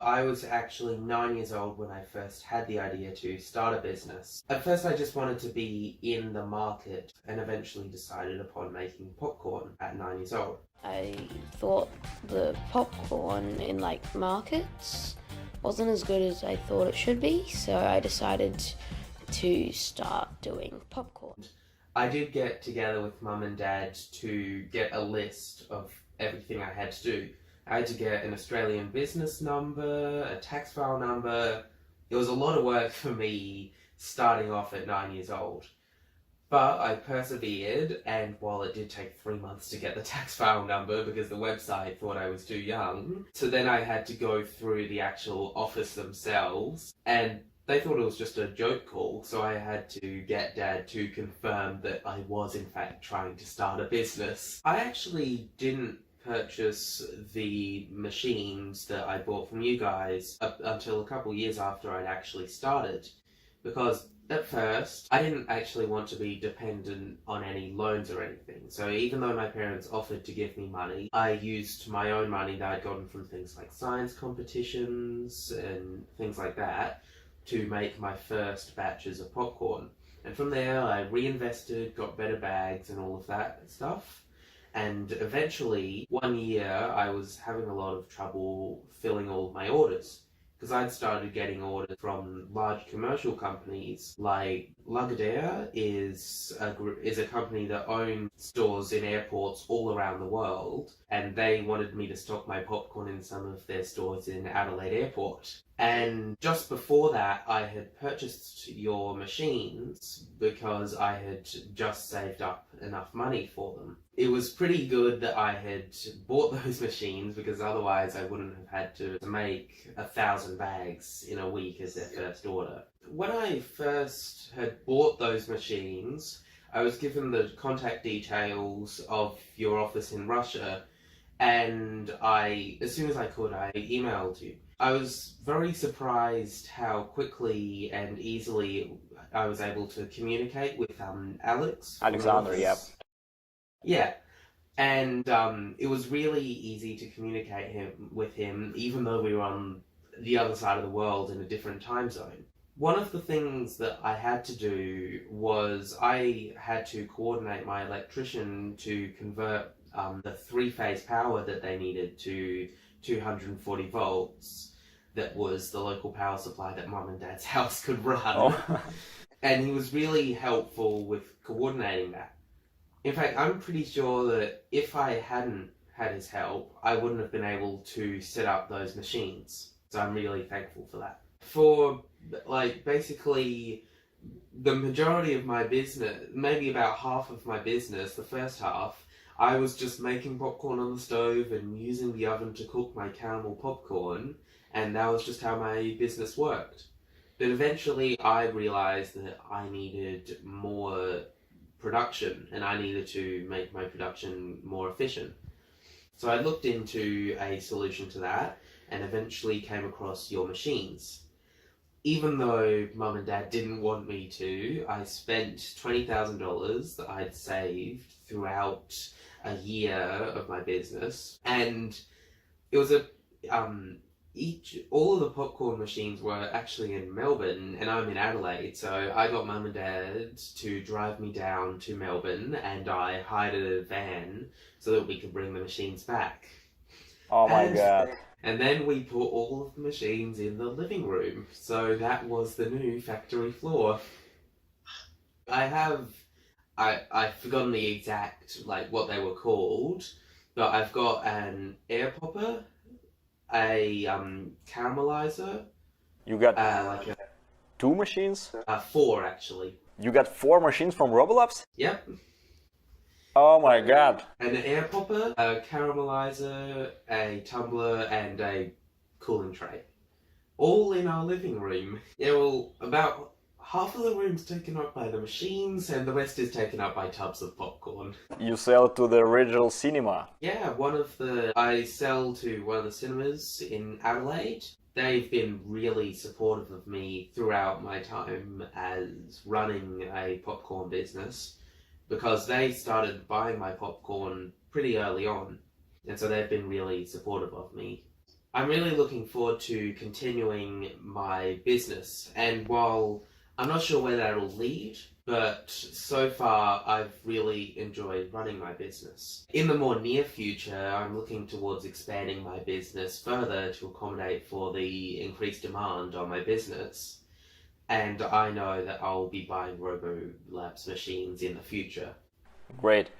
I was actually 9 years old when I first had the idea to start a business. At first I just wanted to be in the market and eventually decided upon making popcorn at 9 years old. I thought the popcorn in markets wasn't as good as I thought it should be, so I decided to start doing popcorn. I did get together with Mum and Dad to get a list of everything I had to do. I had to get an Australian business number, a tax file number. It was a lot of work for me starting off at 9 years old. But I persevered, and while it did take 3 months to get the tax file number because the website thought I was too young, so then I had to go through the actual office themselves, and they thought it was just a joke call, so I had to get Dad to confirm that I was in fact trying to start a business. I actually didn't purchase the machines that I bought from you guys up until a couple years after I'd actually started, because at first I didn't actually want to be dependent on any loans or anything. So even though my parents offered to give me money, I used my own money that I'd gotten from things like science competitions and things like that to make my first batches of popcorn. And from there I reinvested, got better bags and all of that stuff. And eventually, one year, I was having a lot of trouble filling all of my orders, because I'd started getting orders from large commercial companies. Like Lagardère is a company that owns stores in airports all around the world, and they wanted me to stock my popcorn in some of their stores in Adelaide Airport. And just before that, I had purchased your machines because I had just saved up enough money for them. It was pretty good that I had bought those machines, because otherwise I wouldn't have had to make 1,000 bags in a week as their first order. When I first had bought those machines, I was given the contact details of your office in Russia, and as soon as I could, I emailed you. I was very surprised how quickly and easily I was able to communicate with Alex. Alexander, yeah. Yeah, and it was really easy to communicate with him, even though we were on the other side of the world in a different time zone. One of the things that I had to do was I had to coordinate my electrician to convert the three-phase power that they needed to 240 volts. That was the local power supply that Mum and Dad's house could run. Oh. And he was really helpful with coordinating that. In fact, I'm pretty sure that if I hadn't had his help, I wouldn't have been able to set up those machines. So I'm really thankful for that. For, basically the majority of my business, maybe about half of my business, the first half, I was just making popcorn on the stove and using the oven to cook my caramel popcorn, and that was just how my business worked. But eventually I realized that I needed more production, and I needed to make my production more efficient. So I looked into a solution to that and eventually came across your machines. Even though Mum and Dad didn't want me to, I spent $20,000 that I'd saved throughout a year of my business, and it was all of the popcorn machines were actually in Melbourne, and I'm in Adelaide, so I got Mum and Dad to drive me down to Melbourne, and I hired a van so that we could bring the machines back. Oh my God. And then we put all of the machines in the living room, so that was the new factory floor. I've forgotten the exact, what they were called, but I've got an air popper, a caramelizer. You got two machines? 4 actually. You got 4 machines from RoboLabs? Yep. Oh my God. An air popper, a caramelizer, a tumbler, and a cooling tray. All in our living room. Yeah, well, about half of the room's taken up by the machines, and the rest is taken up by tubs of popcorn. You sell to the regional cinema? Yeah, I sell to one of the cinemas in Adelaide. They've been really supportive of me throughout my time as running a popcorn business, because they started buying my popcorn pretty early on, and so they've been really supportive of me. I'm really looking forward to continuing my business, and while I'm not sure where that'll lead, but so far I've really enjoyed running my business. In the more near future, I'm looking towards expanding my business further to accommodate for the increased demand on my business, and I know that I'll be buying RoboLabs machines in the future. Great.